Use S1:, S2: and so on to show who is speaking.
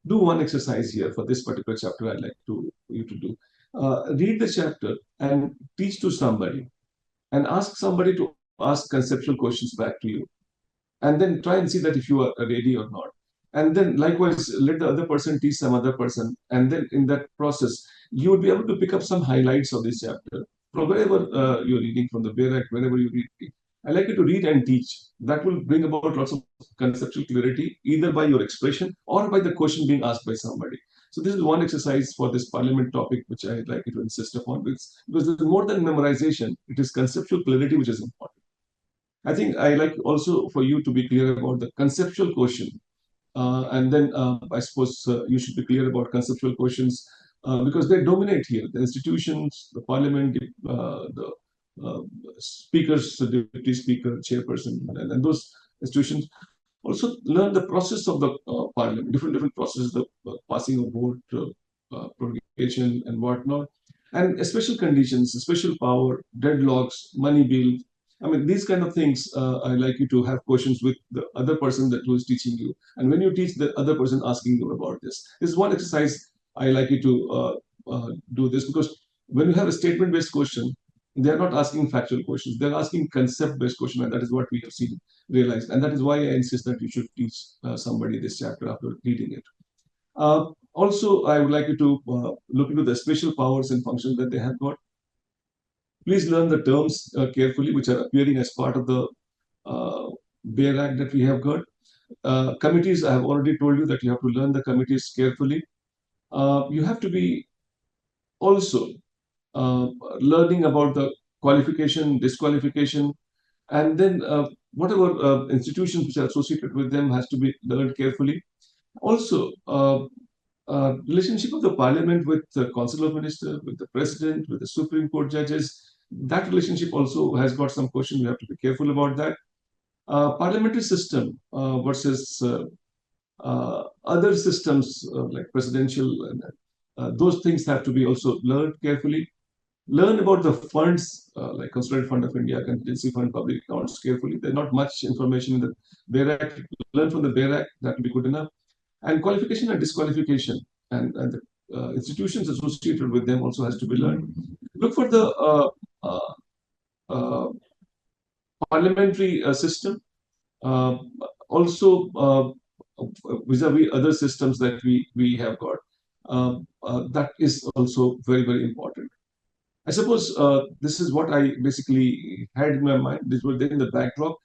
S1: do one exercise here for this particular chapter. I'd like you to do. Read the chapter and teach to somebody, and ask somebody to ask conceptual questions back to you, and then try and see that if you are ready or not. And then likewise, let the other person teach some other person, and then in that process, you would be able to pick up some highlights of this chapter from wherever you're reading, from the Bear Act, wherever you read. I like you to read and teach. That will bring about lots of conceptual clarity, either by your expression or by the question being asked by somebody. So this is one exercise for this parliament topic, which I'd like you to insist upon, because there's more than memorization. It is conceptual clarity which is important. I think I like also for you to be clear about the conceptual question. And then I suppose you should be clear about conceptual questions because they dominate here. The institutions, the parliament, the speakers, the deputy speaker, chairperson, and those institutions also learn the process of the parliament, different processes, the passing of vote, prorogation, and whatnot, and special conditions, special power, deadlocks, money bill. I mean, these kind of things, I like you to have questions with the other person that who is teaching you. And when you teach the other person asking you about this, this is one exercise I like you to do this, because when you have a statement-based question, they're not asking factual questions. They're asking concept-based questions, and that is what we have seen, realized. And that is why I insist that you should teach somebody this chapter after reading it. Also, I would like you to look into the special powers and functions that they have got. Please learn the terms carefully, which are appearing as part of the Bear Act that we have got. Committees, I have already told you that you have to learn the committees carefully. You have to be also learning about the qualification, disqualification, and then whatever institutions which are associated with them has to be learned carefully. Also, relationship of the parliament with the council of ministers, with the president, with the Supreme Court judges, that relationship also has got some questions. You have to be careful about that. Parliamentary system versus other systems like presidential, and those things have to be also learned carefully. Learn about the funds like Consolidated Fund of India, Contingency Fund, public accounts carefully. There's not much information in the Bear Act. Learn from the Bear Act, that will be good enough. And qualification and disqualification, and the institutions associated with them also has to be learned. Look for the uh, parliamentary system, also vis-a-vis other systems that we have got. That is also very, very important. I suppose this is what I basically had in my mind. This was there in the backdrop.